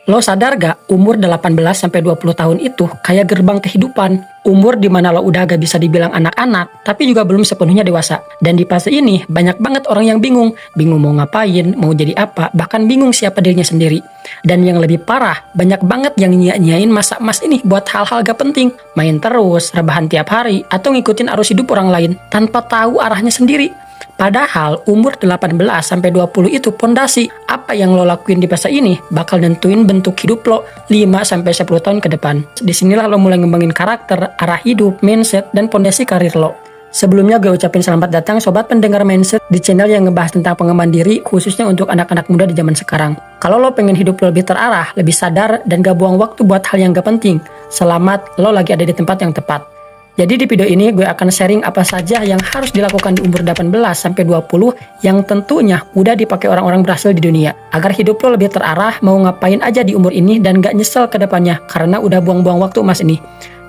Lo sadar gak umur 18-20 tahun itu kayak gerbang kehidupan. Umur dimana lo udah gak bisa dibilang anak-anak, tapi juga belum sepenuhnya dewasa. Dan di fase ini banyak banget orang yang bingung. Bingung mau ngapain, mau jadi apa, bahkan bingung siapa dirinya sendiri. Dan yang lebih parah, banyak banget yang nyia-nyiain masa emas ini buat hal-hal gak penting. Main terus, rebahan tiap hari, atau ngikutin arus hidup orang lain tanpa tahu arahnya sendiri. Padahal umur 18-20 itu pondasi. Apa yang lo lakuin di fase ini bakal nentuin bentuk hidup lo 5-10 tahun ke depan. Disinilah lo mulai ngembangin karakter, arah hidup, mindset, dan pondasi karir lo. Sebelumnya gue ucapin selamat datang sobat pendengar mindset di channel yang ngebahas tentang pengembangan diri khususnya untuk anak-anak muda di zaman sekarang. Kalau lo pengen hidup lo lebih terarah, lebih sadar, dan gak buang waktu buat hal yang gak penting, selamat, lo lagi ada di tempat yang tepat. Jadi di video ini gue akan sharing apa saja yang harus dilakukan di umur 18-20 yang tentunya udah dipakai orang-orang berhasil di dunia. Agar hidup lo lebih terarah, mau ngapain aja di umur ini dan gak nyesel ke depannya karena udah buang-buang waktu emas ini.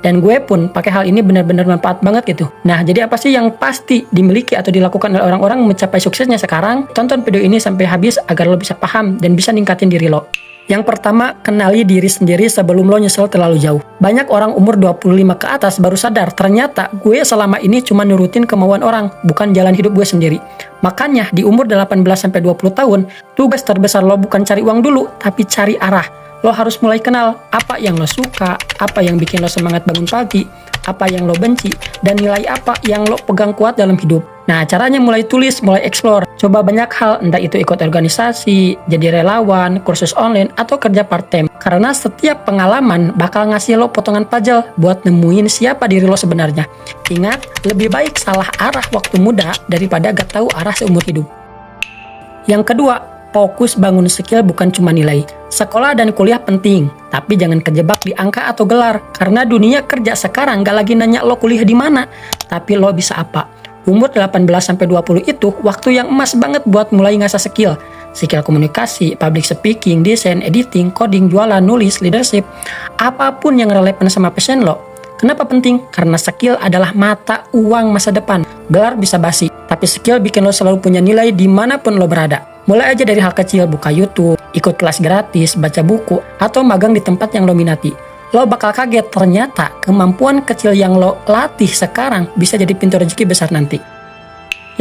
Dan gue pun pakai hal ini benar-benar manfaat banget gitu. Nah, jadi apa sih yang pasti dimiliki atau dilakukan oleh orang-orang mencapai suksesnya sekarang? Tonton video ini sampai habis agar lo bisa paham dan bisa ningkatin diri lo. Yang pertama, kenali diri sendiri sebelum lo nyesel terlalu jauh. Banyak orang umur 25 ke atas baru sadar, ternyata gue selama ini cuma nurutin kemauan orang, bukan jalan hidup gue sendiri. Makanya di umur 18-20 tahun, tugas terbesar lo bukan cari uang dulu, tapi cari arah. Lo harus mulai kenal apa yang lo suka, apa yang bikin lo semangat bangun pagi, apa yang lo benci, dan nilai apa yang lo pegang kuat dalam hidup. Nah, caranya mulai tulis, mulai explore. Coba banyak hal, entah itu ikut organisasi, jadi relawan, kursus online, atau kerja part-time. Karena setiap pengalaman bakal ngasih lo potongan puzzle buat nemuin siapa diri lo sebenarnya. Ingat, lebih baik salah arah waktu muda daripada gak tahu arah seumur hidup. Yang kedua, fokus bangun skill bukan cuma nilai. Sekolah dan kuliah penting, tapi jangan kejebak di angka atau gelar. Karena dunia kerja sekarang gak lagi nanya lo kuliah di mana, tapi lo bisa apa. Umur 18-20 itu waktu yang emas banget buat mulai ngasah skill. Skill komunikasi, public speaking, desain, editing, coding, jualan, nulis, leadership. Apapun yang relevan sama passion lo. Kenapa penting? Karena skill adalah mata uang masa depan. Gelar bisa basi, tapi skill bikin lo selalu punya nilai dimanapun lo berada. Mulai aja dari hal kecil, buka YouTube, ikut kelas gratis, baca buku, atau magang di tempat yang lo minati. Lo bakal kaget ternyata kemampuan kecil yang lo latih sekarang bisa jadi pintu rezeki besar nanti.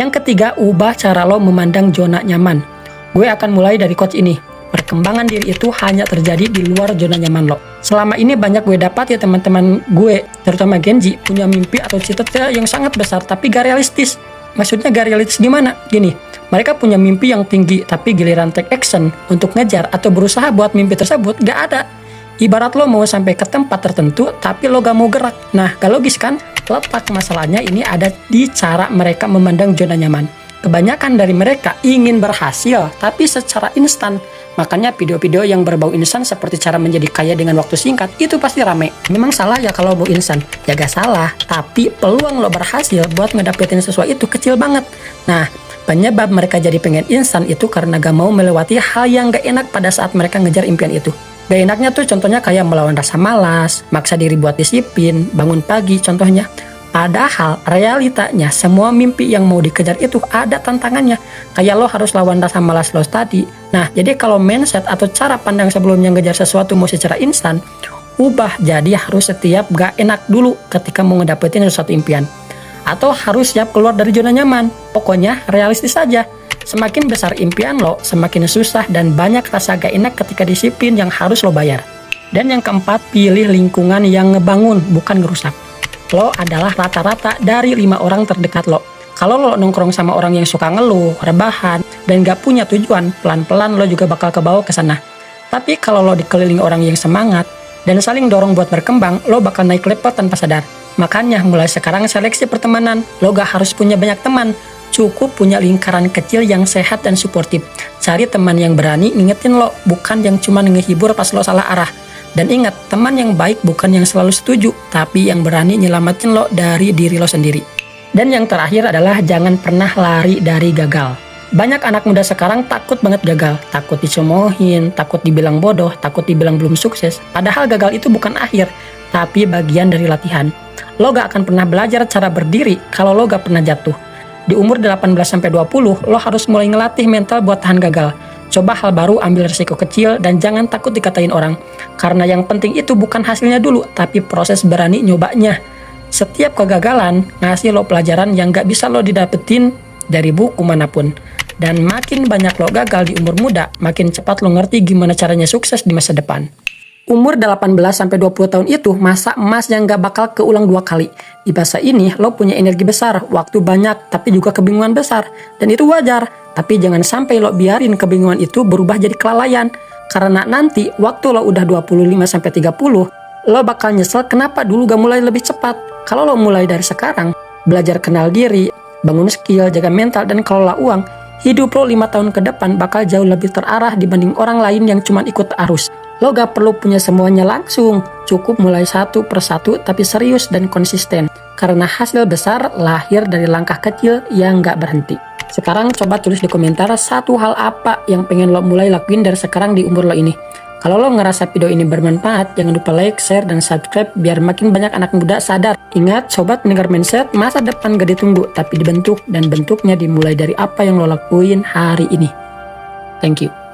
Yang ketiga, ubah cara lo memandang zona nyaman. Gue akan mulai dari quotes ini. Perkembangan diri itu hanya terjadi di luar zona nyaman lo. Selama ini banyak gue dapat ya teman-teman gue, terutama Gen Z, punya mimpi atau cita-cita yang sangat besar tapi gak realistis. Maksudnya gak realistis gimana? Gini, mereka punya mimpi yang tinggi tapi giliran take action untuk ngejar atau berusaha buat mimpi tersebut gak ada. Ibarat lo mau sampai ke tempat tertentu, tapi lo gak mau gerak. Nah, gak logis kan? Letak masalahnya ini ada di cara mereka memandang zona nyaman. Kebanyakan dari mereka ingin berhasil, tapi secara instan. Makanya video-video yang berbau instan seperti cara menjadi kaya dengan waktu singkat, itu pasti rame. Memang salah ya kalau mau instan? Ya gak salah, tapi peluang lo berhasil buat ngedapetin sesuatu itu kecil banget. Nah, penyebab mereka jadi pengen instan itu karena gak mau melewati hal yang gak enak pada saat mereka ngejar impian itu. Gak enaknya tuh contohnya kayak melawan rasa malas, maksa diri buat disiplin, bangun pagi contohnya. Padahal realitanya semua mimpi yang mau dikejar itu ada tantangannya. Kayak lo harus lawan rasa malas lo tadi. Nah, jadi kalau mindset atau cara pandang sebelumnya ngejar sesuatu mau secara instan, ubah jadi harus setiap gak enak dulu ketika mau ngedapetin sesuatu impian. Atau harus siap keluar dari zona nyaman. Pokoknya realistis saja. Semakin besar impian lo, semakin susah dan banyak rasa gak enak ketika disiplin yang harus lo bayar. Dan yang keempat, pilih lingkungan yang ngebangun, bukan ngerusak. Lo adalah rata-rata dari 5 orang terdekat lo. Kalau lo nongkrong sama orang yang suka ngeluh, rebahan, dan gak punya tujuan, pelan-pelan lo juga bakal kebawa ke sana. Tapi kalau lo dikelilingi orang yang semangat, dan saling dorong buat berkembang, lo bakal naik level tanpa sadar. Makanya mulai sekarang seleksi pertemanan, lo gak harus punya banyak teman. Cukup punya lingkaran kecil yang sehat dan suportif. Cari teman yang berani ngingetin lo, bukan yang cuma ngehibur pas lo salah arah. Dan ingat, teman yang baik bukan yang selalu setuju, tapi yang berani nyelamatin lo dari diri lo sendiri. Dan yang terakhir adalah jangan pernah lari dari gagal. Banyak anak muda sekarang takut banget gagal. Takut dicemoohin, takut dibilang bodoh, takut dibilang belum sukses. Padahal gagal itu bukan akhir, tapi bagian dari latihan. Lo gak akan pernah belajar cara berdiri kalau lo gak pernah jatuh. Di umur 18-20, lo harus mulai ngelatih mental buat tahan gagal. Coba hal baru, ambil risiko kecil, dan jangan takut dikatain orang. Karena yang penting itu bukan hasilnya dulu, tapi proses berani nyobanya. Setiap kegagalan ngasih lo pelajaran yang gak bisa lo didapetin dari buku manapun. Dan makin banyak lo gagal di umur muda, makin cepat lo ngerti gimana caranya sukses di masa depan. Umur 18-20 tahun itu masa emas yang gak bakal keulang 2 kali. Di masa ini lo punya energi besar, waktu banyak, tapi juga kebingungan besar. Dan itu wajar, tapi jangan sampai lo biarin kebingungan itu berubah jadi kelalaian. Karena nanti waktu lo udah 25-30, lo bakal nyesel kenapa dulu gak mulai lebih cepat. Kalau lo mulai dari sekarang, belajar kenal diri, bangun skill, jaga mental, dan kelola uang, hidup lo 5 tahun ke depan bakal jauh lebih terarah dibanding orang lain yang cuma ikut arus. Lo gak perlu punya semuanya langsung, cukup mulai satu persatu tapi serius dan konsisten. Karena hasil besar lahir dari langkah kecil yang gak berhenti. Sekarang coba tulis di komentar satu hal apa yang pengen lo mulai lakuin dari sekarang di umur lo ini. Kalau lo ngerasa video ini bermanfaat, jangan lupa like, share, dan subscribe biar makin banyak anak muda sadar. Ingat, sobat pendengar mindset, masa depan gak ditunggu, tapi dibentuk, dan bentuknya dimulai dari apa yang lo lakuin hari ini. Thank you.